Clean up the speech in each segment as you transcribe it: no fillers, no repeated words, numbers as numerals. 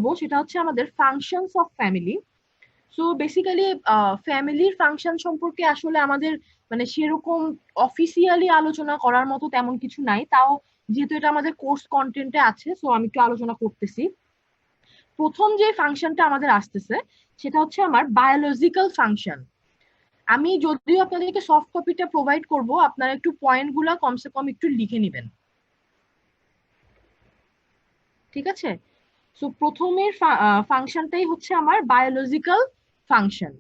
করব সেটা হচ্ছে আমাদের functions of family. So basically ফ্যামিলির ফাংশন সম্পর্কে আসলে আমাদের মানে সেরকম অফিসিয়ালি আলোচনা করার মতো তেমন কিছু নাই, তাও যেহেতু এটা আমাদের কোর্স কন্টেন্টে আছে সো আমি একটু আলোচনা করতেছি। প্রথম যে ফাংশনটা আমাদের আসতেছে সেটা হচ্ছে আমার বায়োলজিক্যাল ফাংশন। আমি যদিও আপনাদেরকে সফট কপিটা প্রোভাইড করব, আপনারা একটু পয়েন্টগুলো কমসে কম একটু লিখে নেবেন, ঠিক আছে? সো প্রথমের ফাংশনটাই হচ্ছে আমার বায়োলজিক্যাল ফাংশন।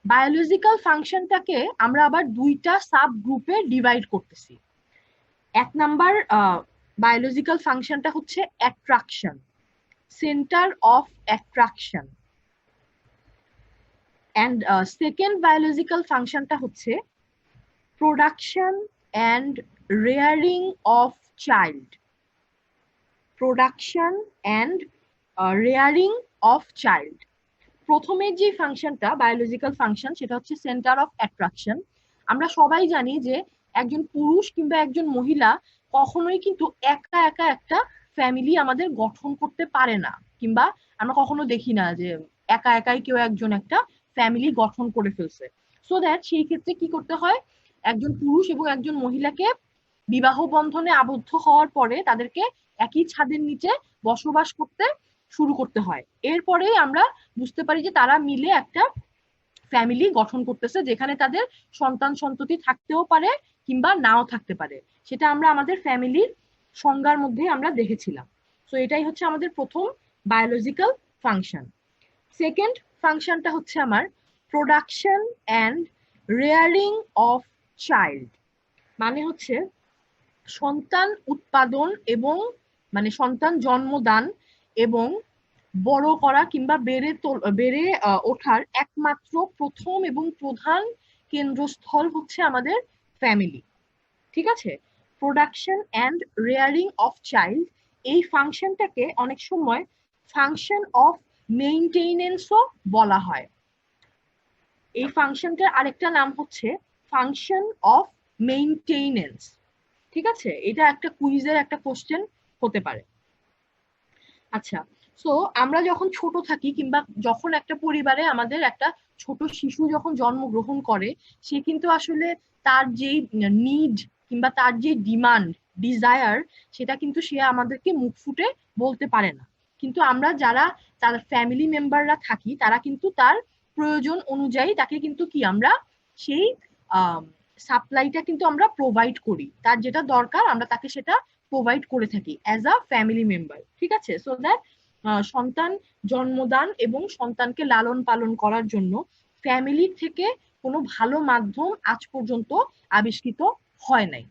বায়োলজিক্যাল ফাংশনটাকে আমরা আবার দুইটা সাব গ্রুপে ডিভাইড করতেছি। এক নাম্বার বায়োলজিক্যাল ফাংশনটা হচ্ছে attraction, centre of attraction. And second biological ফাংশনটা হচ্ছে production and rearing of child. Production and rearing of child. প্রথমের যে ফাংশনটা বায়োলজিক্যাল ফাংশন সেটা হচ্ছে সেন্টার অফ অ্যাট্রাকশন। আমরা সবাই জানি যে একজন পুরুষ কিংবা একজন মহিলা কখনোই কিন্তু একা একা একটা ফ্যামিলি আমাদের গঠন করতে পারে না, কিংবা আমরা কখনো দেখি না যে একা একাই কেউ একজন একটা ফ্যামিলি গঠন করে ফেলছে। সো দ্যাট সেই ক্ষেত্রে কি করতে হয়, একজন পুরুষ এবং একজন মহিলাকে বিবাহ বন্ধনে আবদ্ধ হওয়ার পরে তাদেরকে একই ছাদের নিচে বসবাস করতে শুরু করতে হয়। এরপরেই আমরা বুঝতে পারি যে তারা মিলে একটা ফ্যামিলি গঠন করতেছে, যেখানে তাদের সন্তান সন্ততি থাকতেও পারে কিংবা নাও থাকতে পারে। সেটা আমরা আমাদের ফ্যামিলির সংজ্ঞার মধ্যে আমরা দেখেছিলাম। তো এটাই হচ্ছে আমাদের প্রথম বায়োলজিক্যাল ফাংশন। সেকেন্ড ফাংশনটা হচ্ছে আমার production and rearing of child. মানে হচ্ছে সন্তান উৎপাদন এবং মানে সন্তান জন্মদান এবং বড় করা কিংবা বেড়ে ওঠার একমাত্র প্রথম এবং প্রধান কেন্দ্রস্থল হচ্ছে আমাদের ফ্যামিলি, ঠিক আছে? Production and rearing of child এই ফাংশনটাকে অনেক সময় ফাংশন অফ মেইনটেনেন্সও বলা হয়। এই ফাংশনটার আরেকটা নাম হচ্ছে ফাংশন অফ মেইনটেনেন্স, ঠিক আছে? এটা একটা কুইজের একটা কোশ্চেন হতে পারে। আচ্ছা, সো আমরা যখন ছোট থাকি কিংবা যখন একটা পরিবারে আমাদের একটা ছোট শিশু যখন জন্মগ্রহণ করে, সে কিন্তু আসলে তার যেই নিড কিংবা তার যে ডিমান্ড ডিজায়ার সেটা কিন্তু সে আমাদেরকে মুখ ফুটে বলতে পারে না। কিন্তু আমরা যারা তার ফ্যামিলি মেম্বাররা থাকি তারা কিন্তু তার প্রয়োজন অনুযায়ী তাকে কিন্তু কি আমরা সেই সাপ্লাইটা কিন্তু আমরা প্রোভাইড করি, তার যেটা দরকার আমরা তাকে সেটা প্রোভাইড করে থাকি অ্যাজ আ ফ্যামিলি মেম্বার, ঠিক আছে? সো দ্যাট সন্তান জন্মদান এবং সন্তানকে লালন পালন করার জন্য ফ্যামিলির থেকে কোনো ভালো মাধ্যম আজ পর্যন্ত আবিষ্কৃত হয় নাই।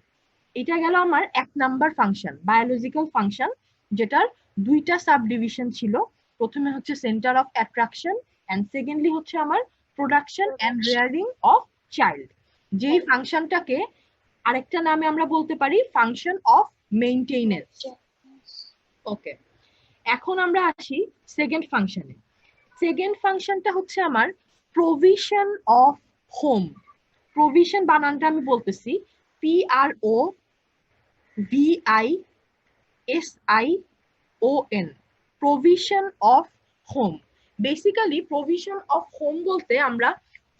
এটা গেল আমার এক নাম্বার ফাংশন, বায়োলজিক্যাল ফাংশন, যেটার দুইটা সাব ডিভিশন ছিল। প্রথমে হচ্ছে centre of attraction and secondly হচ্ছে আমার production and rearing of child, যেই ফাংশনটাকে আরেকটা নামে আমরা বলতে পারি ফাংশন অফ মেইনটেনেন্স। ওকে, এখন আমরা আসি সেকেন্ড ফাংশনে। সেকেন্ড ফাংশনটা হচ্ছে আমার প্রভিশন অফ হোম। প্রভিশন বানানটা আমি বলতেছি PROVISION, provision of home. Basically provision of home বলতে আমরা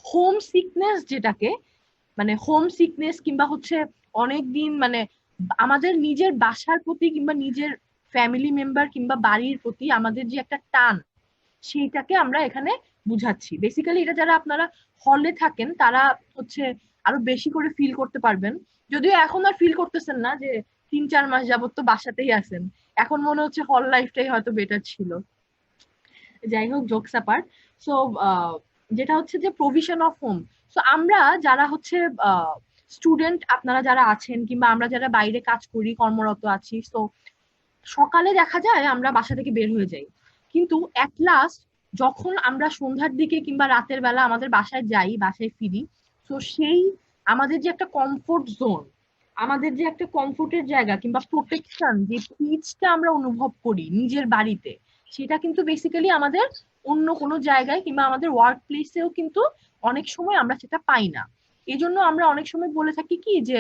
হোম সিকনেস, যেটাকে মানে হোম সিকনেস কিংবা হচ্ছে অনেকদিন মানে আমাদের নিজের বাসার প্রতি কিংবা নিজের ফ্যামিলি মেম্বার কিংবা বাড়ির প্রতি আমাদের যে একটা টান, সেইটাকে আমরা এখানে বুঝাচ্ছি। বেসিক্যালি এটা যারা আপনারা হলে থাকেন তারা হচ্ছে আরো বেশি করে ফিল করতে পারবেন, যদিও এখন আর ফিল করতেছেন না, যে 3-4 মাস যাবত তো বাসাতেই আছেন, এখন মনে হচ্ছে হল লাইফটাই হয়তো বেটার ছিল। যাই হোক, জোকস অ্যাপার্ট। সো যেটা হচ্ছে যে প্রভিশন অফ হোম। সো আমরা যারা হচ্ছে স্টুডেন্ট, আপনারা যারা আছেন কিংবা আমরা যারা বাইরে কাজ করি কর্মরত আছি, সো সকালে দেখা যায় আমরা বাসা থেকে বের হয়ে যাই, কিন্তু অ্যাট লাস্ট যখন আমরা সন্ধ্যার দিকে কিংবা রাতের বেলা আমাদের বাসায় যাই, বাসায় ফিরি, তো সেই আমাদের যে একটা কমফোর্ট জোন, আমাদের যে একটা কমফোর্টের জায়গা কিংবা প্রোটেকশন, যে পিচটা আমরা অনুভব করি নিজের বাড়িতে, সেটা কিন্তু বেসিক্যালি আমাদের অন্য কোনো জায়গায় কিংবা আমাদের ওয়ার্ক প্লেসেও কিন্তু অনেক সময় আমরা সেটা পাই না। এই জন্য আমরা অনেক সময় বলে থাকি কি যে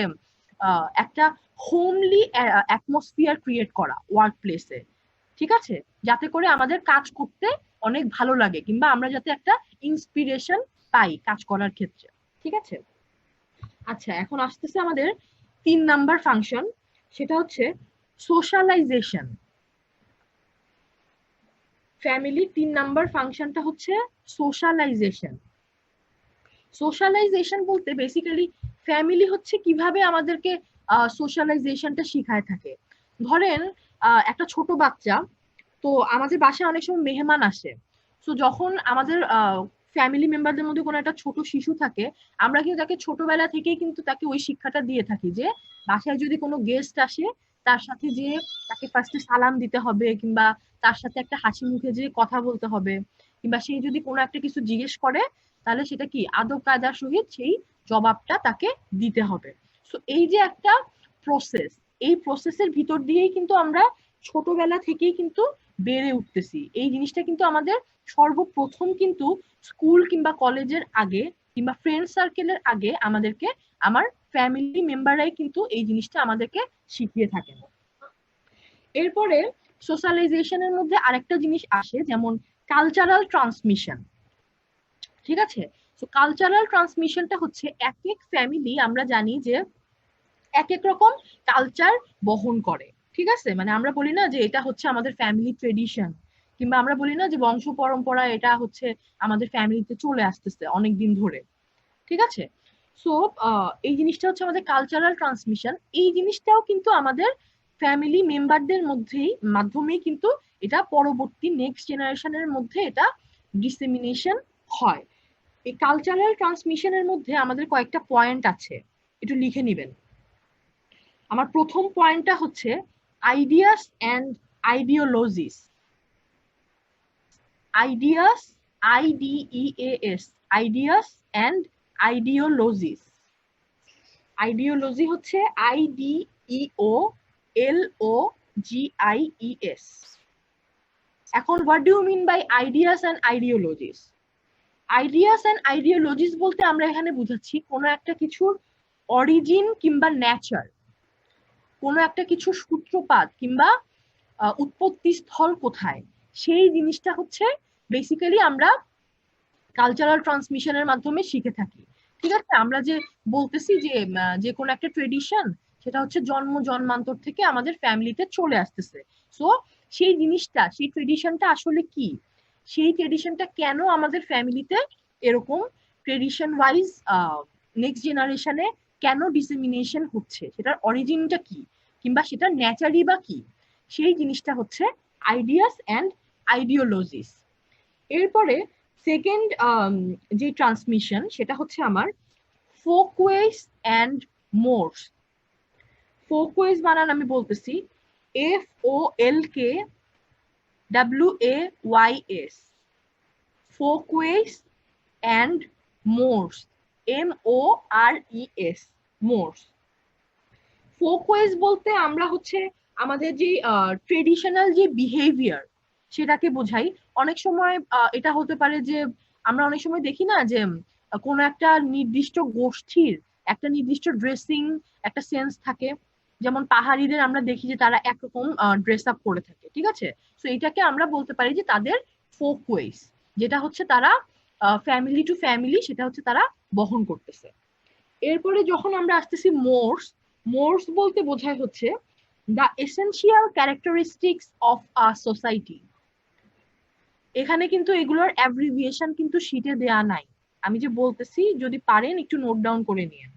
একটা হোমলি অ্যাটমসফিয়ার ক্রিয়েট করা ওয়ার্ক প্লেসে। ঠিক আছে, যাতে করে আমাদের কাজ করতে অনেক ভালো লাগে কিংবা আমরা যাতে একটা ইন্সপিরেশন পাই কাজ করার ক্ষেত্রে। ঠিক আছে, আচ্ছা এখন আসতেছে আমাদের 3 নাম্বার ফাংশন, সেটা হচ্ছে সোশ্যালাইজেশন। ফ্যামিলি 3 নাম্বার ফাংশনটা হচ্ছে সোশ্যালাইজেশন। সোশ্যালাইজেশন বলতে বেসিক্যালি ফ্যামিলি হচ্ছে কিভাবে আমাদেরকে সোশ্যালাইজেশনটা শিখায় থাকে। ধরেন একটা ছোট বাচ্চা, তো আমাদের বাসায় অনেক সময় মেহমান আসে, তো যখন আমাদের ফ্যামিলি মেম্বারদের মধ্যে কোনো একটা ছোট শিশু থাকে, আমরা কিন্তু তাকে ছোটবেলা থেকেই কিন্তু তাকে ওই শিক্ষাটা দিয়ে থাকি যে বাসায় যদি কোনো গেস্ট আসে তার সাথে যে তাকে ফার্স্টে সালাম দিতে হবে, কিংবা তার সাথে একটা হাসি মুখে যে কথা বলতে হবে, কিংবা সে যদি কোনো একটা কিছু জিজ্ঞেস করে তাহলে সেটা কি আদব কায়দার সহিত সেই জবাবটা তাকে দিতে হবে। সো এই যে একটা প্রসেস, এই প্রসেসের ভিতর দিয়েই কিন্তু আমরা ছোটবেলা থেকেই কিন্তু বেড়ে উঠতেছি। এই জিনিসটা কিন্তু আমাদের সর্বপ্রথম কিন্তু স্কুল কিংবা কলেজের আগে কিংবা ফ্রেন্ড সার্কেলের আগে আমাদেরকে আমার ফ্যামিলি মেম্বাররাই কিন্তু এই জিনিসটা আমাদেরকে শিখিয়ে থাকেন। এরপরে সোশ্যালাইজেশনের মধ্যে আরেকটা জিনিস আসে, যেমন কালচারাল ট্রান্সমিশন। ঠিক আছে, তো কালচারাল ট্রান্সমিশনটা হচ্ছে এক এক ফ্যামিলি আমরা জানি যে এক এক রকম কালচার বহন করে। ঠিক আছে, মানে আমরা বলি না যে এটা হচ্ছে আমাদের ফ্যামিলি ট্রেডিশন, কিংবা আমরা বলি না যে বংশ পরম্পরা এটা হচ্ছে আমাদের ফ্যামিলিতে চলে আসতেছে অনেক দিন ধরে। ঠিক আছে, সো এই জিনিসটা হচ্ছে আমাদের কালচারাল ট্রান্সমিশন। এই জিনিসটাও কিন্তু আমাদের ফ্যামিলি মেম্বারদের মধ্যেই মাধ্যমেই কিন্তু এটা পরবর্তী নেক্সট জেনারেশনের মধ্যে এটা ডিসেমিনেশন হয়। এই কালচারাল ট্রান্সমিশনের মধ্যে আমাদের কয়েকটা পয়েন্ট আছে, একটু লিখে নিবেন। আমার প্রথম পয়েন্টটা হচ্ছে ideas and ideologies. Ideas, I D E A S, ideas and ideologies. Ideology হচ্ছে IDEOLOGIES। এখন what do you mean by ideas and ideologies? Ideas and ideologies বলতে আমরা এখানে বুঝাচ্ছি কোনো একটা কিছুর অরিজিন কিংবা ন্যাচার, কোনো একটা কিছুর সূত্রপাত কিংবা উৎপত্তি স্থল কোথায়, সেই জিনিসটা হচ্ছে বেসিক্যালি আমরা কালচারাল ট্রান্সমিশনের মাধ্যমে শিখে থাকি। ঠিক আছে, আমরা যে বলতেছি যে যে কোনো একটা ট্রেডিশন সেটা হচ্ছে জন্ম জন্মান্তর থেকে আমাদের ফ্যামিলিতে চলে আসতেছে। সো সেই জিনিসটা, সেই ট্রেডিশনটা আসলে কি, সেই ট্রেডিশনটা কেন আমাদের ফ্যামিলিতে এরকম ট্রেডিশন ওয়াইজ নেক্সট জেনারেশনে কেন ডিসেমিনেশন হচ্ছে, সেটার অরিজিনটা কি, কিংবা সেটার ন্যাচারই বা কি, সেই জিনিসটা হচ্ছে আইডিয়াস অ্যান্ড আইডিওলজিস। এরপরে সেকেন্ড যে ট্রান্সমিশন সেটা হচ্ছে আমার ফোকওয়েজ অ্যান্ড মোর্স। ফোকওয়েজ বানান আমি বলতেছি FOLKWAYS, folkways and mores, MORES, mores. Folkways বলতে আমরা হচ্ছে আমাদের যে ট্রেডিশনাল যে বিহেভিয়ার সেটাকে বোঝাই। অনেক সময় এটা হতে পারে যে আমরা অনেক সময় দেখি না যে কোনো একটা নির্দিষ্ট গোষ্ঠীর একটা নির্দিষ্ট ড্রেসিং একটা সেন্স থাকে, যেমন পাহাড়িদের আমরা দেখি যে তারা একরকম ড্রেস আপ করে থাকে। ঠিক আছে, তো এটাকে আমরা বলতে পারি যে তাদের ফোকওয়েজ, যেটা হচ্ছে তারা ফ্যামিলি টু ফ্যামিলি সেটা হচ্ছে তারা বহন করতেছে। এরপরে যখন আমরা আসতেছি মোর্স, মোর্স বলতে বোঝায় হচ্ছে the essential characteristics of a society. এখানে কিন্তু এগুলোর অ্যাব্রিভিয়েশন কিন্তু শিটে দেয়া নাই, আমি যে বলতেছি যদি পারেন একটু নোট ডাউন করে নিন।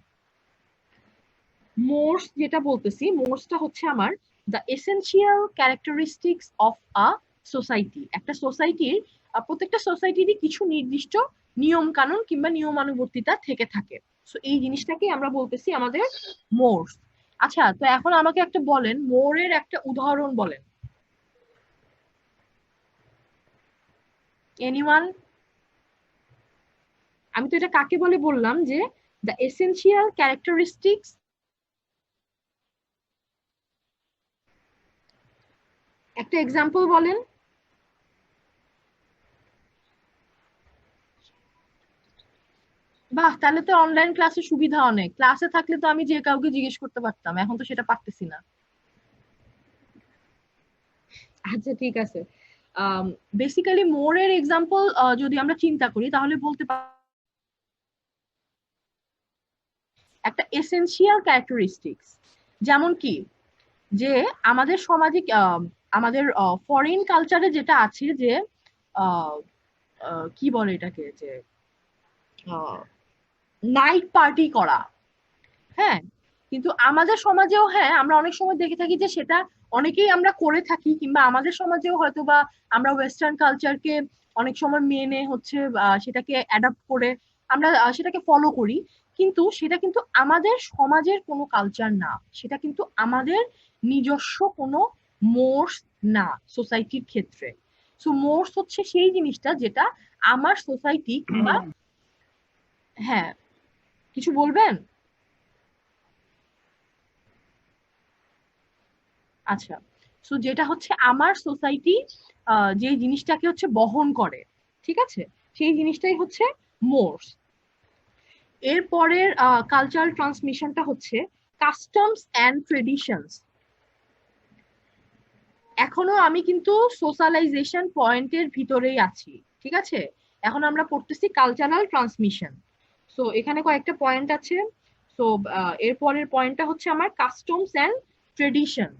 মোর্স যেটা বলতেছি, মোর্সটা হচ্ছে আমার the essential characteristics of a society. একটা সোসাইটির প্রত্যেকটা সোসাইটিরই কিছু নির্দিষ্ট নিয়ম কানুন কিংবা নিয়মানুবর্তিতা থেকে থাকে। সো এই জিনিসটাকে আমরা বলতেছি আমাদের মোর্স। আচ্ছা, তো এখন আমাকে একটা বলেন, মোরের একটা উদাহরণ বলেন। এনিওয়ান? আমি তো এটা কাকে বলে বললাম যে দ্য এসেনশিয়াল ক্যারেক্টারিস্টিক্স, একটা এক্সাম্পল বলেন। বাহ, তাহলে তো অনলাইন ক্লাসে সুবিধা অনেক। ক্লাসে থাকলে তো আমি যে কাউকে জিজ্ঞেস করতে পারতাম, এখন তো সেটা পারতেছি না। আচ্ছা ঠিক আছে। বেসিক্যালি মোরের এক্সাম্পল যদি আমরা চিন্তা করি তাহলে বলতে পারি একটা এসেনশিয়াল ক্যারেক্টারিস্টিক্স, যেমন কি যে আমাদের সমাজে আমাদের ফরেন কালচারে যেটা আছে যে আহ, কি বলে এটাকে, যে নাইট পার্টি করা। হ্যাঁ, কিন্তু আমাদের সমাজেও হ্যাঁ আমরা অনেক সময় দেখে থাকি যে সেটা অনেকেই আমরা করে থাকি, কিংবা আমাদের সমাজেও হয়তো বা আমরা ওয়েস্টার্ন কালচারকে অনেক সময় মেনে হচ্ছে সেটাকে অ্যাডাপ্ট করে আমরা সেটাকে ফলো করি। কিন্তু সেটা কিন্তু আমাদের সমাজের কোনো কালচার না, সেটা কিন্তু আমাদের নিজস্ব কোনো মোর্স না সোসাইটির ক্ষেত্রে। সো মোর্স হচ্ছে সেই জিনিসটা যেটা আমার সোসাইটি কিংবা, হ্যাঁ কিছু বলবেন? আচ্ছা, সো যেটা হচ্ছে আমার সোসাইটি যে জিনিসটাকে হচ্ছে বহন করে, ঠিক আছে, সেই জিনিসটাই হচ্ছে মোর্স। এর পরের কালচারাল ট্রান্সমিশনটা হচ্ছে কাস্টমস অ্যান্ড ট্রেডিশনস। এখনো আমি কিন্তু সোশ্যালাইজেশন পয়েন্টের ভিতরেই আছি, ঠিক আছে। এখন আমরা পড়তেছি কালচারাল ট্রান্সমিশন। সো এখানে কয়েকটা পয়েন্ট আছে। সো এর পরের পয়েন্টটা হচ্ছে আমার customs and tradition.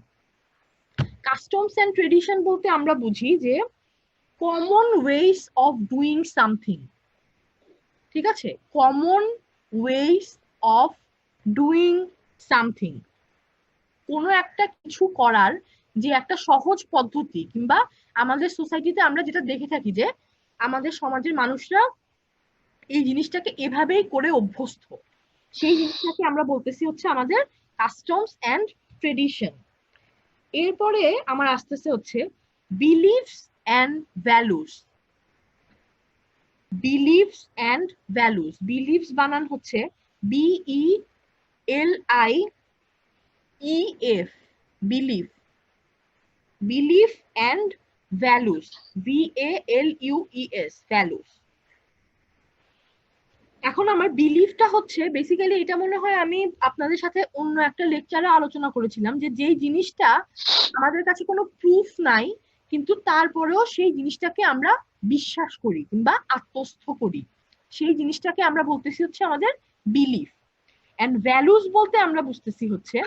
Customs and tradition বলতে আমরা বুঝি যে common ways of doing something, ঠিক আছে, common ways of doing something, কোনো একটা কিছু করার যে একটা সহজ পদ্ধতি, কিংবা আমাদের সোসাইটিতে আমরা যেটা দেখে থাকি যে আমাদের সমাজের মানুষরা এই জিনিসটাকে এভাবেই করে অভ্যস্ত, সেই জিনিসটাকে আমরা বলতেছি হচ্ছে আমাদের কাস্টমস অ্যান্ড ট্রেডিশন। এরপরে আমার আসতেছে হচ্ছে beliefs and values. Believes and values, believes বানান হচ্ছে BELIEF, believe, believe and values, VALUES, values. এখন আমার বিলিফটা হচ্ছে বেসিক্যালি এটা মনে হয় আমি আপনাদের সাথে অন্য একটা লেকচারে আলোচনা করেছিলাম যে যেই জিনিসটা আমাদের কাছে কোনো প্রুফ নাই, কিন্তু তারপরেও সেই জিনিসটাকে আমরা বিশ্বাস করি কিংবা আত্মস্থ করি, সেই জিনিসটাকে আমরা বলতেছি হচ্ছে আমাদের বিলিফ। অ্যান্ড ভ্যালুস বলতে আমরা বুঝতেছি হচ্ছে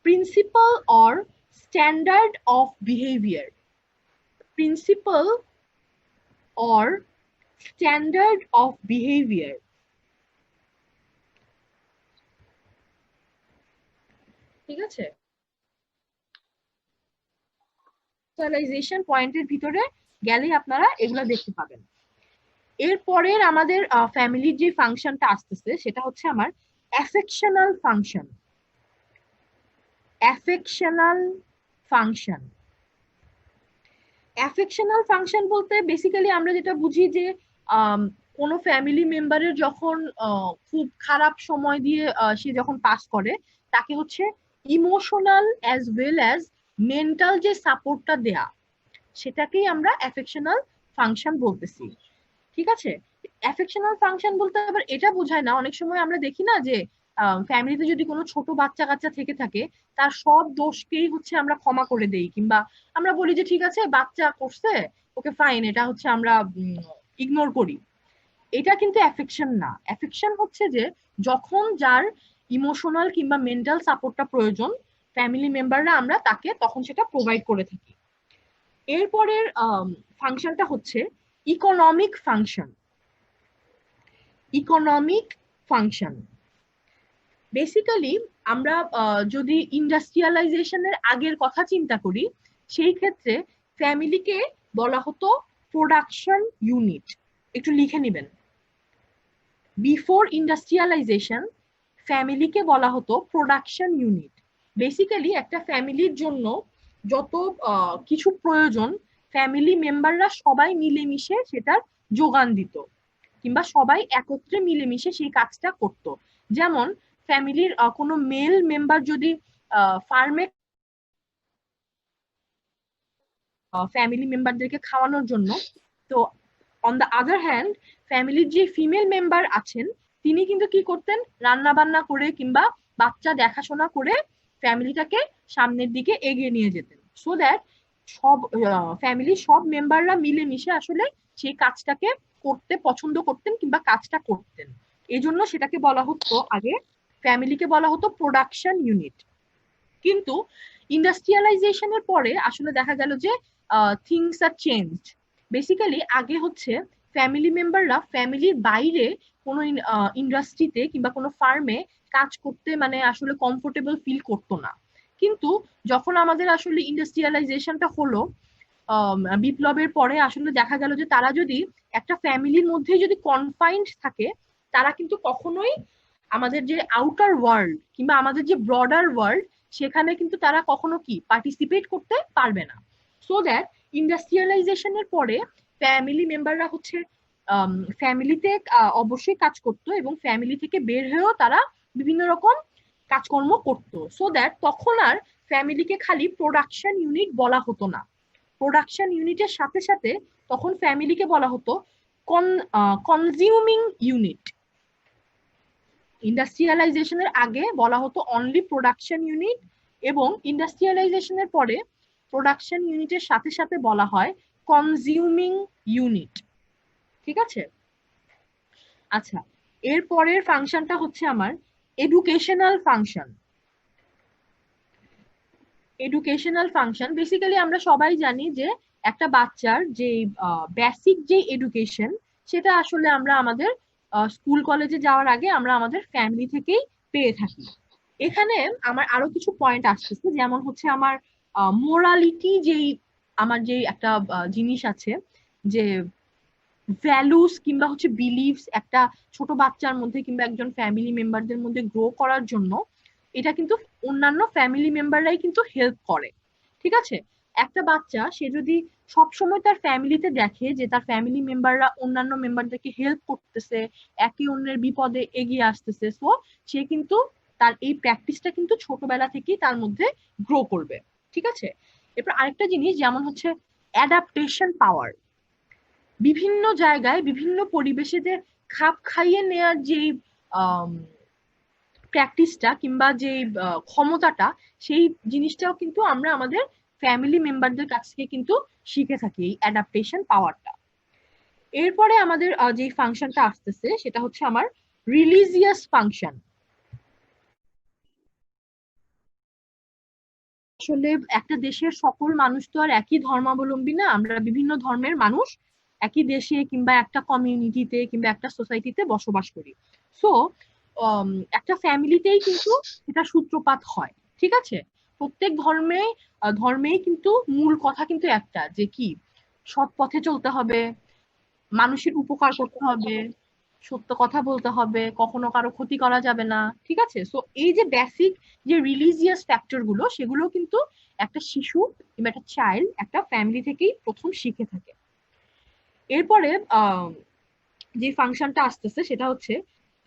principal or standard of behaviour, principal or standard of behaviour, ঠিক আছে। সোশ্যালাইজেশন পয়েন্টের ভিতরে গেলে আপনারা এগুলো দেখতে পাবেন। এরপরের আমাদের ফ্যামিলির যে ফাংশনটা আসতেছে সেটা হচ্ছে আমার অ্যাফেকশনাল ফাংশন। অ্যাফেকশনাল ফাংশন, অ্যাফেকশনাল ফাংশন বলতে বেসিক্যালি আমরা যেটা বুঝি যে কোনো ফ্যামিলি মেম্বারের যখন খুব খারাপ সময় দিয়ে সে যখন পাস করে, তাকে হচ্ছে emotional as well as mental যে সাপোর্টটা দেয়া, সেটাকেই আমরা অ্যাফেকশনাল ফাংশন বলতেছি, ঠিক আছে। অ্যাফেকশনাল ফাংশন বলতে আবার এটা বোঝায় না, অনেক সময় আমরা দেখি না যে ফ্যামিলিতে যদি কোনো ছোট বাচ্চা কাচ্চা থেকে থাকে তার সব দোষকেই হচ্ছে আমরা ক্ষমা করে দেই, কিংবা আমরা বলি যে ঠিক আছে বাচ্চা করছে, ওকে ফাইন, এটা হচ্ছে আমরা ইগনোর করি। এটা কিন্তু অ্যাফেকশন না। অ্যাফেকশন হচ্ছে যে যখন যার ইমোশনাল কিংবা মেন্টাল সাপোর্টটা প্রয়োজন ফ্যামিলি মেম্বাররা আমরা তাকে তখন সেটা প্রোভাইড করে থাকি। এরপরের ফাংশনটা হচ্ছে economic function. Economic function basically আমরা যদি ইন্ডাস্ট্রিয়ালাইজেশনের আগের কথা চিন্তা করি, সেই ক্ষেত্রে ফ্যামিলিকে বলা হতো প্রোডাকশন ইউনিট। একটু লিখে নেবেন, বিফোর ইন্ডাস্ট্রিয়ালাইজেশন ফ্যামিলিকে বলা হতো প্রোডাকশন ইউনিট। বেসিক্যালি একটা ফ্যামিলির জন্য যত কিছু প্রয়োজন ফ্যামিলি মেম্বাররা সবাই মিলেমিশে সেটার যোগান দিত, কিংবা সবাই একত্রে মিলেমিশে সেই কাজটা করত। যেমন ফ্যামিলির কোনো মেল মেম্বার যদি ফার্মে ফ্যামিলি মেম্বারদেরকে খাওয়ানোর জন্য, তো অন দ্য আদার হ্যান্ড ফ্যামিলির যে ফিমেল মেম্বার আছেন তিনি কিন্তু কি করতেন, রান্না বান্না করে কিংবা বাচ্চা দেখাশোনা করে ফ্যামিলিটাকে সামনের দিকে এগিয়ে নিয়ে যেতেন, সো দ্যাট সব ফ্যামিলির সব মেম্বাররা মিলেমিশে আসলে সেই কাজটাকে করতে পছন্দ করতেন কিংবা কাজটা করতেন। এই জন্য সেটাকে বলা হতো আগে, ফ্যামিলিকে বলা হতো প্রোডাকশন ইউনিট। কিন্তু ইন্ডাস্ট্রিয়ালাইজেশনের পরে আসলে দেখা গেল যে থিংস আর চেঞ্জড। বেসিক্যালি আগে হচ্ছে ফ্যামিলি মেম্বাররা ফ্যামিলির বাইরে কোনো ইন্ডাস্ট্রিতে কিংবা কোনো ফার্মে কাজ করতে মানে আসলে কমফোর্টেবল ফিল করতো না। কিন্তু যখন আমাদের আসলে ইন্ডাস্ট্রিয়ালাইজেশনটা হলো, বিপ্লবের পরে আসলে দেখা গেল যে তারা যদি একটা ফ্যামিলির মধ্যেই যদি কনফাইন্ড থাকে, তারা কিন্তু কখনোই আমাদের যে আউটার ওয়ার্ল্ড কিংবা আমাদের যে ব্রডার ওয়ার্ল্ড, সেখানে কিন্তু তারা কখনো কি পার্টিসিপেট করতে পারবে না। সো দ্যাট ইন্ডাস্ট্রিয়ালাইজেশনের পরে ফ্যামিলি মেম্বাররা হচ্ছে ফ্যামিলিতে অবশ্যই কাজ করতো এবং ফ্যামিলি থেকে বের হয়েও তারা বিভিন্ন রকম কাজকর্ম করতো। সো দ্যাট তখন আর ফ্যামিলিকে খালি প্রোডাকশন ইউনিট বলা হতো না, প্রোডাকশন ইউনিটের সাথে সাথে তখন ফ্যামিলিকে বলা হতো কনজিউমিং ইউনিট। ইন্ডাস্ট্রিয়ালাইজেশনের আগে বলা হতো অনলি প্রোডাকশন ইউনিট, এবং ইন্ডাস্ট্রিয়ালাইজেশনের পরে প্রোডাকশন ইউনিটের সাথে সাথে বলা হয় কনজিউমিং ইউনিট। ঠিক আছে? আচ্ছা, এর পরের ফাংশনটা হচ্ছে আমার educational function. Educational function basically আমরা সবাই জানি যে একটা বাচ্চার যে বেসিক যে এডুকেশন, সেটা আসলে আমরা আমাদের স্কুল কলেজে যাওয়ার আগে আমরা আমাদের ফ্যামিলি থেকেই পেয়ে থাকি। এখানে আমার আরো কিছু পয়েন্ট আসতেছে, যেমন হচ্ছে আমার মোরালিটি, যেই আমার যে একটা জিনিস আছে, যে ভ্যালুস কিংবা হচ্ছে বিলিভস একটা ছোট বাচ্চার মধ্যে কিংবা একজন ফ্যামিলি মেম্বারদের মধ্যে গ্রো করার জন্য এটা কিন্তু অন্যান্য ফ্যামিলি মেম্বাররাই কিন্তু হেল্প করে। ঠিক আছে? একটা বাচ্চা সে যদি সবসময় তার ফ্যামিলিতে দেখে যে তার ফ্যামিলি মেম্বাররা অন্যান্য মেম্বারদেরকে হেল্প করতেছে, একে অন্যের বিপদে এগিয়ে আসতেছে, সো সে কিন্তু তার এই প্র্যাকটিসটা কিন্তু ছোটবেলা থেকেই তার মধ্যে গ্রো করবে। ঠিক আছে? এরপর আরেকটা জিনিস যেমন হচ্ছে অ্যাডাপ্টেশন পাওয়ার। বিভিন্ন জায়গায় বিভিন্ন পরিবেশে যে খাপ খাইয়ে নেওয়ার যে প্র্যাকটিসটা কিংবা যে ক্ষমতাটা, সেই জিনিসটাও কিন্তু আমরা আমাদের ফ্যামিলি মেম্বারদের কাছ থেকে কিন্তু শিখে থাকি, এই অ্যাডাপ্টেশন পাওয়ারটা। এরপরে আমাদের যে ফাংশনটা আসতেছে সেটা হচ্ছে আমার রিলিজিয়াস ফাংশন। আসলে একটা দেশের সকল মানুষ তো আর একই ধর্মাবলম্বী না, আমরা বিভিন্ন ধর্মের মানুষ একই দেশে কিংবা একটা কমিউনিটিতে কিংবা একটা সোসাইটিতে বসবাস করি। সো একটা ফ্যামিলিতেই কিন্তু এটা সূত্রপাত হয়। ঠিক আছে? প্রত্যেক ধর্মেই কিন্তু মূল কথা কিন্তু একটা, যে কি সৎ পথে চলতে হবে, মানুষের উপকার করতে হবে, সত্য কথা বলতে হবে, কখনো কারো ক্ষতি করা যাবে না। ঠিক আছে? সো এই যে বেসিক যে রিলিজিয়াস ফ্যাক্টর গুলো, সেগুলো কিন্তু একটা শিশু কিংবা একটা চাইল্ড একটা ফ্যামিলি থেকেই প্রথম শিখে থাকে। এরপরে যে ফাংশনটা আসতেছে সেটা হচ্ছে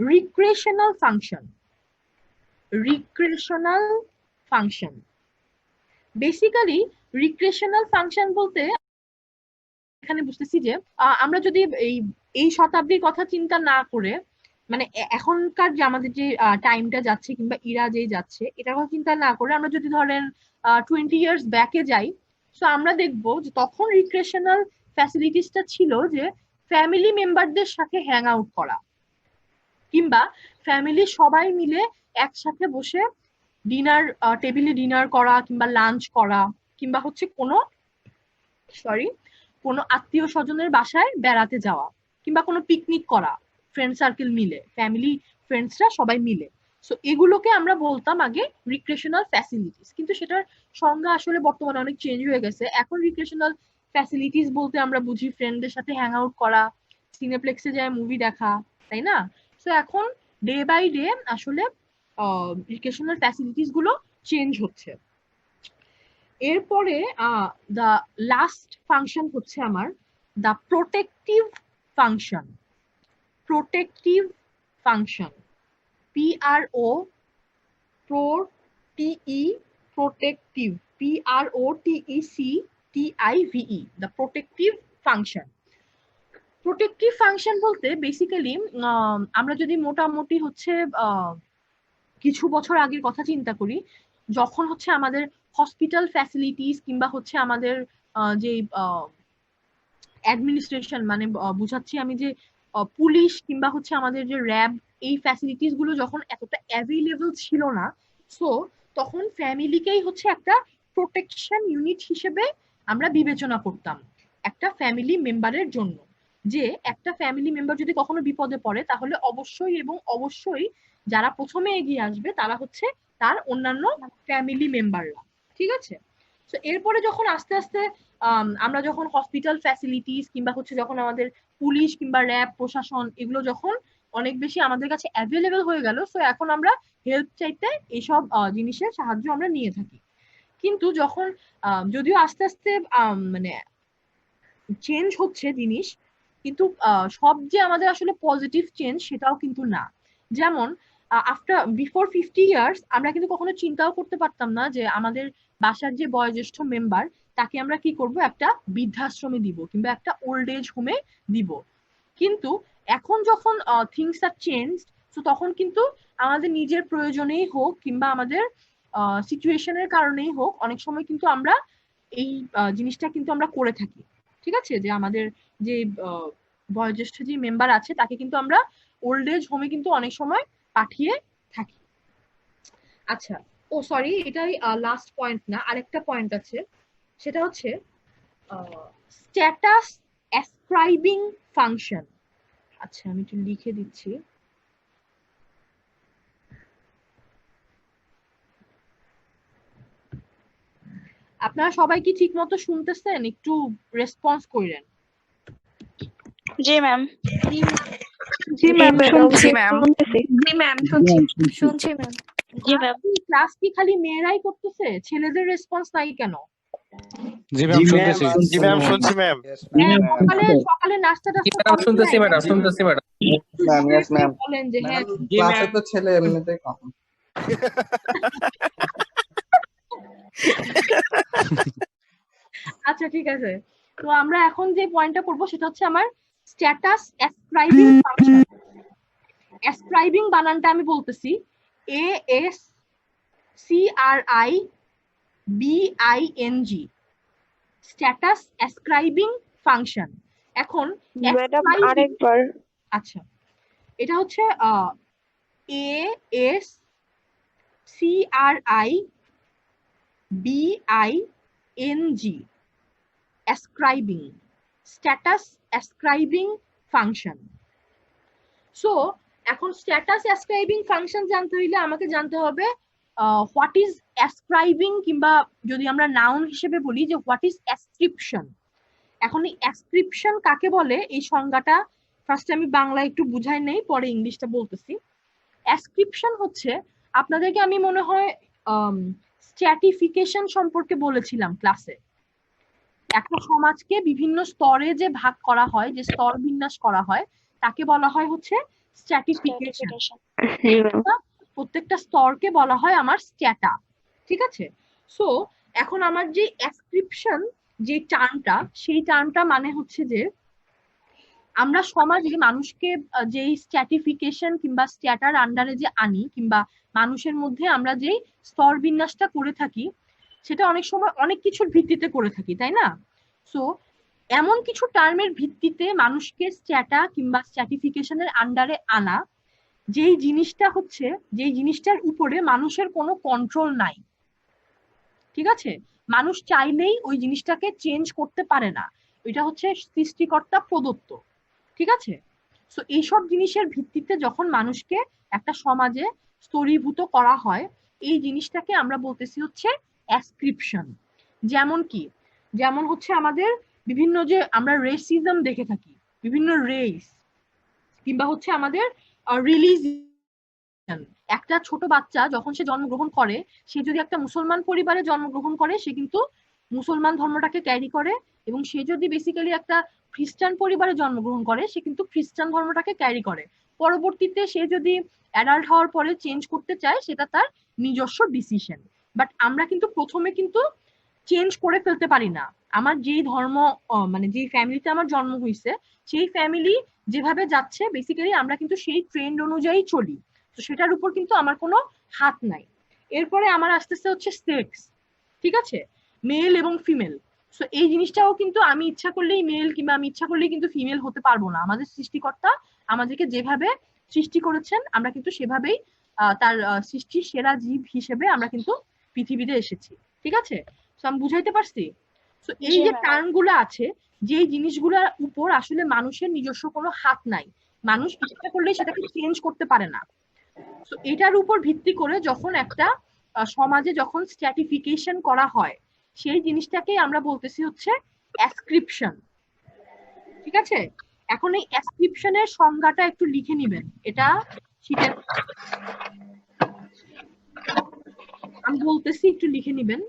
recreational function. Recreational function basically, recreational function বলতে এখানে বুঝতেছি যে আমরা যদি এই এই শতাব্দীর কথা চিন্তা না করে, মানে এখনকার যে আমাদের যে টাইমটা যাচ্ছে কিংবা ইরা যেই যাচ্ছে, এটার কথা চিন্তা না করে আমরা যদি ধরেন 20 ইয়ার্স ব্যাকে যাই, তো আমরা দেখবো যে তখন রিক্রিয়েশনাল ফ্যাসিলিটিসটা ছিল যে ফ্যামিলি মেম্বারদের সাথে হ্যাং আউট করা, কিংবা ফ্যামিলি সবাই মিলে একসাথে বসে ডিনার টেবিলে ডিনার করা কিংবা লাঞ্চ করা, কিংবা হচ্ছে কোনো সরি কোনো আত্মীয় স্বজনের বাসায় বেড়াতে যাওয়া, কিংবা কোনো পিকনিক করা ফ্রেন্ড সার্কেল মিলে, ফ্যামিলি ফ্রেন্ডসরা সবাই মিলে। সো এগুলোকে আমরা বলতাম আগে রিক্রিয়েশনাল ফ্যাসিলিটিস, কিন্তু সেটার সংজ্ঞা আসলে বর্তমানে অনেক চেঞ্জ হয়ে গেছে। এখন রিক্রিয়েশনাল ফ্যাসিলিটিস বলতে আমরা বুঝি ফ্রেন্ডদের সাথে হ্যাং আউট করা, সিনেপ্লেক্সে যায় মুভি দেখা, তাই না? সো এখন ডে বাই ডে আসলে রিক্রিয়েশনাল ফ্যাসিলিটিস গুলো চেঞ্জ হচ্ছে। এরপরে দ্য লাস্ট ফাংশন হচ্ছে আমার the protective function. Protective function, PRO, pro T E, protective, PROTECTIVE, the protective function. Protective function বলতে বেসিক্যালি আমরা যদি মোটামুটি হচ্ছে কিছু বছর আগের কথা চিন্তা করি, যখন হচ্ছে আমাদের হসপিটাল ফ্যাসিলিটিস কিংবা হচ্ছে আমাদের যে অ্যাডমিনিস্ট্রেশন মানে বুঝাচ্ছি আমি যে পুলিশ কিংবা হচ্ছে আমাদের যে র্যাব, এই ফ্যাসিলিটিস গুলো যখন এতটা অ্যাভেলেবল ছিল না, সো তখন ফ্যামিলিকেই হচ্ছে একটা প্রোটেকশন ইউনিট হিসেবে আমরা বিবেচনা করতাম একটা ফ্যামিলি মেম্বারের জন্য। যে একটা ফ্যামিলি মেম্বার যদি কখনো বিপদে পড়ে তাহলে অবশ্যই এবং অবশ্যই যারা প্রথমে এগিয়ে আসবে তারা হচ্ছে তার অন্যান্য ফ্যামিলি মেম্বাররা। ঠিক আছে? তো এরপরে যখন আস্তে আস্তে আমরা যখন হসপিটাল ফ্যাসিলিটিস কিংবা হচ্ছে যখন আমাদের পুলিশ কিংবা র্যাব প্রশাসন এগুলো যখন অনেক বেশি আমাদের কাছে অ্যাভেলেবেল হয়ে গেল, সো এখন আমরা হেল্প চাইতে এইসব জিনিসের সাহায্য আমরা নিয়ে থাকি। কিন্তু যখন যদিও আস্তে আস্তে মানে চেঞ্জ হচ্ছে জিনিস, কিন্তু সব যে আমাদের আসলে পজিটিভ চেঞ্জ সেটাও কিন্তু না। যেমন আফটার বিফোর 50 ইয়ার্স আমরা কিন্তু কখনো চিন্তাও করতে পারতাম না যে আমাদের বাসার যে বয়োজ্যেষ্ঠ মেম্বার তাকে আমরা কি করব, একটা বৃদ্ধাশ্রমে দিব কিংবা একটা ওল্ড এজ হোমে দিব। কিন্তু এখন যখন থিংস আর চেঞ্জ, তো তখন কিন্তু আমাদের নিজের প্রয়োজনেই হোক কিংবা আমাদের সিচুয়েশনের কারণেই হোক অনেক সময় কিন্তু আমরা এই জিনিসটা কিন্তু আমরা করে থাকি। ঠিক আছে? যে আমাদের যে বয়োজ্যেষ্ঠ যে মেম্বার আছে তাকে কিন্তু আমরা ওল্ড এজ হোমে কিন্তু অনেক সময় পাঠিয়ে থাকি। আচ্ছা, ও সরি, এটাই লাস্ট পয়েন্ট না, আরেকটা পয়েন্ট আছে, সেটা হচ্ছে স্ট্যাটাস অ্যাসক্রাইবিং ফাংশন। আচ্ছা, আমি একটু লিখে দিচ্ছি। আপনারা সবাই কি ঠিক মতো শুনতেছেন? একটু রেসপন্স করেন। জি ম্যাম। জি ম্যাম শুনছি ম্যাম। জি ম্যাম শুনছি শুনছি ম্যাম। জি ম্যাম। ক্লাস কি খালি মেয়েরাই করতেছে? ছেলেদের রেসপন্স নাই কেন? জি ম্যাম শুনতেছি। জি ম্যাম শুনছি ম্যাম। হ্যাঁ, সকালে সকালে নাস্তা টাস্তা ম্যাম শুনতেছি ম্যাডাম শুনতেছি ম্যাডাম ম্যাম ইয়েস ম্যাম বলেন যে হ্যাঁ। ক্লাসে তো ছেলে এমনিতেই কম। আচ্ছা ঠিক আছে, তো আমরা এখন যে পয়েন্টটা করবো সেটা হচ্ছে আমার স্ট্যাটাস অ্যাসক্রাইবিং ফাংশন। অ্যাসক্রাইবিং বানানটা আমি বলতেছি ASCRIBING, স্ট্যাটাস অ্যাসক্রাইবিং ফাংশন। এখন ম্যাডাম আরেকবার। আচ্ছা, এটা হচ্ছে ASCRIBING, অ্যাসক্রাইবিং, স্ট্যাটাস অ্যাসক্রাইবিং ফাংশন। সো এখন স্ট্যাটাস অ্যাসক্রাইবিং ফাংশন জানতে হইলে আমাকে জানতে হবে হোয়াট ইজ অ্যাসক্রাইবিং, কিংবা যদি আমরা নাউন হিসেবে বলি যে হোয়াট ইজ অ্যাসক্রিপশন। এখন এই অ্যাসক্রিপশন কাকে বলে এই সংজ্ঞাটা ফার্স্টে আমি বাংলা একটু বুঝাই নেই, পরে ইংলিশটা বলতেছি। অ্যাসক্রিপশন হচ্ছে, আপনাদেরকে আমি মনে হয় স্ট্র্যাটিফিকেশন সম্পর্কে বলেছিলাম ক্লাসে। একটা সমাজকে বিভিন্ন স্তরে যে ভাগ করা হয়, যে স্তর বিন্যাস করা হয়, তাকে বলা হয় হচ্ছে স্ট্র্যাটিফিকেশন। প্রত্যেকটা স্তরকে বলা হয় আমার স্ট্যাটা। ঠিক আছে? সো এখন আমার যে অ্যাসক্রিপশন যে টার্মটা, সেই টার্মটা মানে হচ্ছে যে আমরা সমাজে মানুষকে যেই স্ট্র্যাটিফিকেশন কিংবা স্ট্যাটার আন্ডারে যে আনি কিংবা মানুষের মধ্যে আমরা যেই স্তর বিন্যাসটা করে থাকি, সেটা অনেক সময় অনেক কিছুর ভিত্তিতে করে থাকি, তাই না? সো এমন কিছু টার্মের ভিত্তিতে মানুষকে স্ট্যাটা কিংবা স্ট্র্যাটিফিকেশনের আন্ডারে আনা, যেই জিনিসটা হচ্ছে, যেই জিনিসটার উপরে মানুষের কোনো কন্ট্রোল নাই। ঠিক আছে? মানুষ চাইলেই ওই জিনিসটাকে চেঞ্জ করতে পারে না, এটা হচ্ছে সৃষ্টিকর্তা প্রদত্ত। ঠিক আছে? সো এইসব জিনিসের ভিত্তিতে যখন মানুষকে একটা সমাজে স্তরীভূত করা হয়, এই জিনিসটাকে আমরা বলতেছি হচ্ছে অ্যাসক্রিপশন। যেমন কি, যেমন হচ্ছে আমাদের বিভিন্ন যে আমরা রেসিজম দেখে থাকি, বিভিন্ন রেস, কিংবা হচ্ছে আমাদের রিলিজিয়ন। একটা ছোট বাচ্চা যখন সে জন্মগ্রহণ করে, সে যদি একটা মুসলমান পরিবারে জন্মগ্রহণ করে, সে কিন্তু মুসলমান ধর্মটাকে ক্যারি করে, এবং সে যদি বেসিক্যালি একটা খ্রিস্টান পরিবারে জন্মগ্রহণ করে, সে কিন্তু খ্রিস্টান ধর্মটাকে ক্যারি করে। পরবর্তীতে সে যদি অ্যাডাল্ট হওয়ার পরে চেঞ্জ করতে চায়, সেটা তার নিজস্ব ডিসিশন। বাট আমরা কিন্তু প্রথমে কিন্তু চেঞ্জ করে ফেলতে পারি না। আমার যেই ধর্ম মানে যেই ফ্যামিলিতে আমার জন্ম হয়েছে, সেই ফ্যামিলি যেভাবে যাচ্ছে বেসিক্যালি আমরা কিন্তু সেই ট্রেন্ড অনুযায়ী চলি, তো সেটার উপর কিন্তু আমার কোনো হাত নাই। এরপরে আমার আসতেছে হচ্ছে সেক্স, ঠিক আছে, মেল এবং ফিমেল। সো এই জিনিসটাও কিন্তু আমি ইচ্ছা করলেই মেল কিংবা আমি ইচ্ছা করলেই কিন্তু ফিমেল হতে পারবো না। আমাদের সৃষ্টিকর্তা আমাদেরকে যেভাবে সৃষ্টি করেছেন আমরা কিন্তু সেভাবেই তার সৃষ্টির সেরা জীব হিসেবে আমরা কিন্তু পৃথিবীতে এসেছি, ঠিক আছে? তো আমি বুঝাইতে পারছি? তো এই যে টার্ম গুলো আছে, যে জিনিসগুলোর উপর আসলে মানুষের নিজস্ব কোনো হাত নাই, মানুষ ইচ্ছা করলেই সেটাকে চেঞ্জ করতে পারে না। তো এটার উপর ভিত্তি করে যখন একটা সমাজে যখন স্ট্র্যাটিফিকেশন করা হয়, সেই জিনিসটাকে আমরা বলতেছি হচ্ছে অ্যাসক্রিপশন, ঠিক আছে? এখন এই অ্যাসক্রিপশনের সংজ্ঞাটা একটু লিখে নিবেন, এটা শীতের আমি বলতেছি, একটু লিখে নিবেন।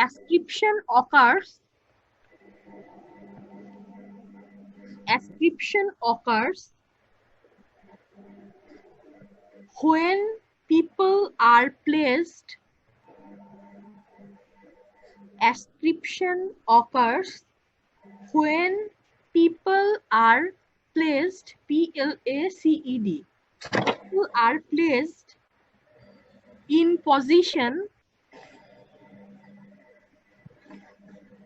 Ascription occurs when people are placed ascription occurs when people are placed PLACED people are placed in position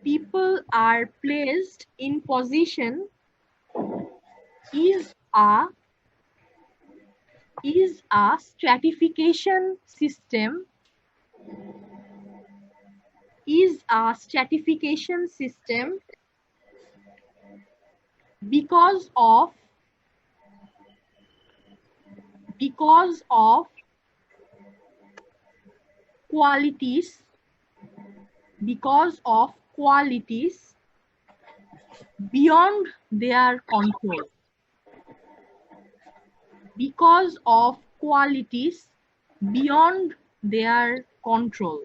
people are placed in position is a stratification system because of qualities beyond their control. Because of qualities beyond their control.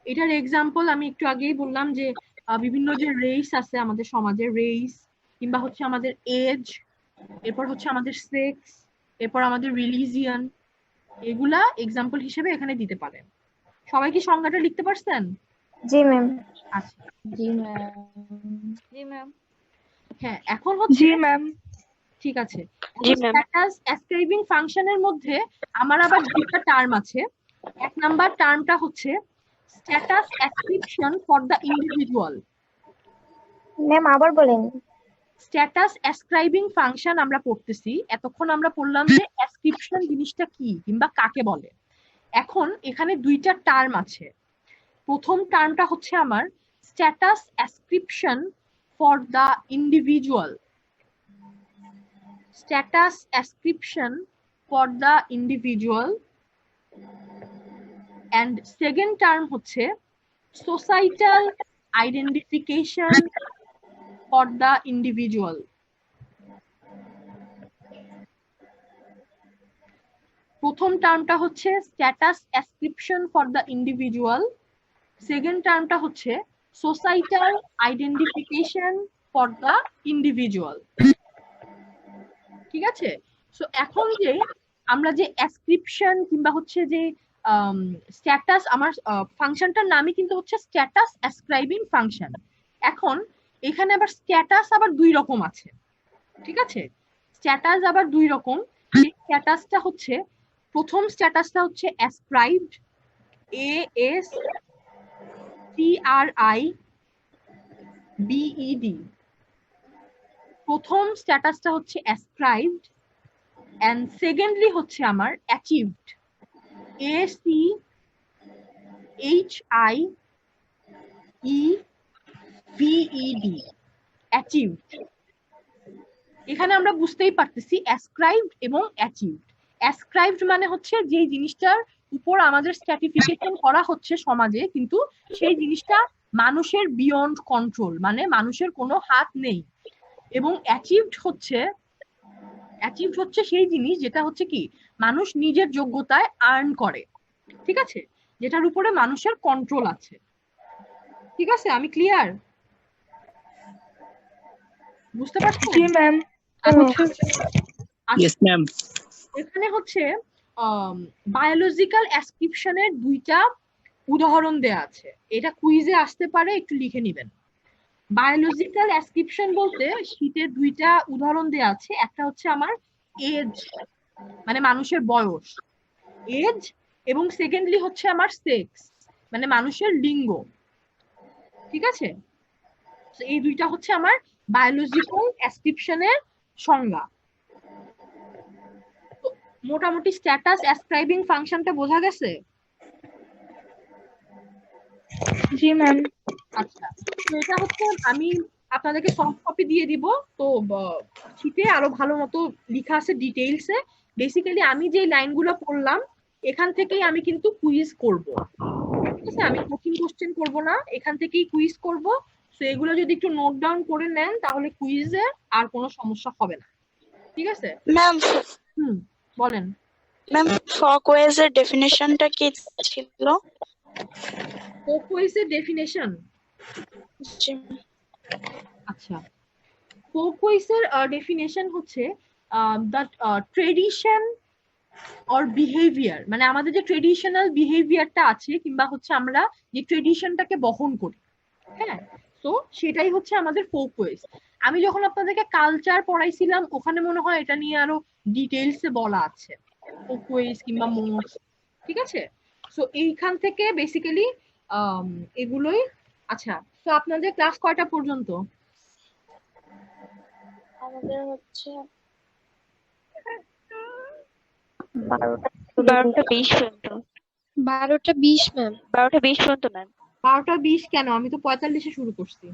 এটার example আমি একটু আগেই বললাম যে বিভিন্ন যে race আছে আমাদের সমাজে, রেস কিংবা হচ্ছে আমাদের এজ, এরপর হচ্ছে আমাদের সেক্স, এরপর আমাদের রিলিজিয়ন, এগুলা এক্সাম্পল হিসেবে এখানে দিতে পারেন। সবাই কি সংজ্ঞাটা লিখতে পারছেন? জি ম্যাম। আচ্ছা, জি ম্যাম। হ্যাঁ, এখন হচ্ছে জি ম্যাম। ঠিক আছে। জি ম্যাম। স্ট্যাটাস অ্যাসক্রাইবিং ফাংশনের মধ্যে আমার আবার দুটো টার্ম আছে। এক নাম্বার টার্মটা হচ্ছে status ascription for the individual. Ma'am আবার বলেন। স্ট্যাটাস অ্যাসক্রাইবিং ফাংশন আমরা পড়তেছি, এতক্ষণ আমরা পড়লাম যে অ্যাসক্রিপশন জিনিসটা কি কিংবা কাকে বলে। এখন এখানে দুইটা টার্ম আছে। প্রথম টার্মটা হচ্ছে আমার status ascription for the individual, status ascription for the individual, and second term হচ্ছে societal identification for the individual. প্রথম টার্মটা হচ্ছে status ascription for the individual, second টার্মটা হচ্ছে societal identification for the individual, ঠিক আছে? সো এখন যে আমরা যে অ্যাসক্রিপশন কিংবা হচ্ছে যে স্ট্যাটাস, আমার ফাংশনটার নামই কিন্তু হচ্ছে স্ট্যাটাস অ্যাসক্রাইবিং ফাংশন। এখন এখানে আবার স্ট্যাটাস আবার দুই রকম আছে, ঠিক আছে? স্ট্যাটাস আবার দুই রকম। এই স্ট্যাটাসটা হচ্ছে, প্রথম স্ট্যাটাসটা হচ্ছে অ্যাসক্রাইবড, ASCRIBED। প্রথম স্ট্যাটাসটা হচ্ছে অ্যাসক্রাইবড, এন্ড সেকেন্ডলি হচ্ছে আমার অ্যাচিভড, ACHIEVED, অ্যাচিভড। এখানে আমরা বুঝতেই পারতেছি অ্যাসক্রাইবড এবং অ্যাচিভড। অ্যাসক্রাইবড মানে হচ্ছে যে জিনিসটার উপর আমাদের স্ট্র্যাটিফিকেশন করা হচ্ছে সমাজে, কিন্তু সেই জিনিসটা মানুষের বিয়ন্ড কন্ট্রোল, মানে মানুষের কোনো হাত নেই। এবং অ্যাচিভড হচ্ছে সেই জিনিস যেটা হচ্ছে কি মানুষ নিজের যোগ্যতায় আর্ন করে, ঠিক আছে, যেটার উপরে মানুষের কন্ট্রোল আছে। ঠিক আছে, আমি ক্লিয়ার? বুঝতে পারছো? জি ম্যাম। Yes ma'am. এখানে হচ্ছে বায়োলজিক্যাল অ্যাসক্রিপশনের দুইটা উদাহরণ দেয়া আছে, এটা কুইজে আসতে পারে, একটু লিখে নেবেন। বায়োলজিক্যাল অ্যাসক্রিপশন বলতে শীতের দুইটা উদাহরণ দেয়া আছে। একটা হচ্ছে আমার এজ, মানে মানুষের বয়স, এজ এবং সেকেন্ডলি হচ্ছে আমার সেক্স, মানে মানুষের লিঙ্গ। ঠিক আছে, তো এই দুইটা হচ্ছে আমার বায়োলজিক্যাল অ্যাসক্রিপশনের সংজ্ঞা। তো মোটামুটি স্ট্যাটাস অ্যাসক্রাইবিং ফাংশনটা বোঝা গেছে? জি ম্যাম। আচ্ছা, তো এটা হচ্ছে আমি আপনাদেরকে সফট কপি দিয়ে দিব। তো শীটে আরো ভালো মতো লেখা আছে ডিটেইলসে। বেসিক্যালি আমি যে লাইনগুলো পড়লাম এখান থেকেই আমি কিন্তু কুইজ করব। ঠিক আছে, আমি কঠিন কোশ্চেন করব না, এখান থেকেই কুইজ করব। তো এগুলো যদি একটু নোট ডাউন করে নেন তাহলে কুইজে আর কোনো সমস্যা হবে না। ঠিক আছে ম্যাম বলেন। ম্যাম ফকওয়েজের ডেফিনেশনটা কি ছিল? ফোকওয়েজের ডেফিনেশন, জি আচ্ছা, ফোকওয়েজের ডেফিনেশন হচ্ছে দ্যাট ট্রেডিশন অর বিহেভিয়ার, মানে আমাদের যে ট্রেডিশনাল বিহেভিয়ারটা আছে কিংবা হচ্ছে আমরা যে ট্রেডিশনটাকে বহন করি, হ্যাঁ, তো সেটাই হচ্ছে আমাদের ফোকওয়েজ। আমি যখন আপনাদেরকে কালচার পড়াইছিলাম ওখানে মনে হয় এটা নিয়ে আরো ডিটেইলসে বলা আছে, ফোকওয়েজ কিংবা মোডস। ঠিক আছে, সো এইখান থেকে বেসিক্যালি এগুলোই। আচ্ছা, তো আপনাদের ক্লাস কয়টা পর্যন্ত? আমাদের হচ্ছে 12টা 20 পর্যন্ত। 12টা 20 ম্যাম। 12টা 20 পর্যন্ত ম্যাম। 12টা 20 কেন? আমি তো 45-এ শুরু করছি।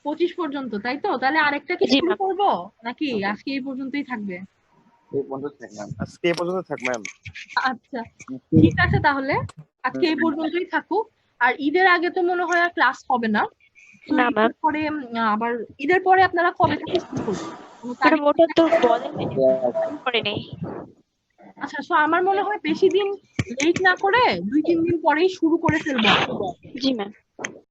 25 পর্যন্ত, তাই তো? তাহলে আরেকটা কি জি, শুরু ম্যাম। করব নাকি আজকে এই পর্যন্তই থাকবে? এই পর্যন্ত থাক ম্যাম। আজকে এই পর্যন্ত থাক ম্যাম। আচ্ছা ঠিক আছে, তাহলে আজকে এই পর্যন্তই থাকুক। আর ঈদের আগে তো মনে হয় আর ক্লাস হবে না। তো না ম্যাম। ঈদের পরে আবার ঈদের পরে আপনারা কবে থেকে শুরু করবেন? কোনো ম্যাডাম তারিখ ওটা তো ঠিক আছে? বলেনি, করে নেই। আচ্ছা, তো আমার মনে হয় বেশি দিন লেট না করে 2-3 দিন পরেই শুরু করে ফেলবো। জি ম্যাম।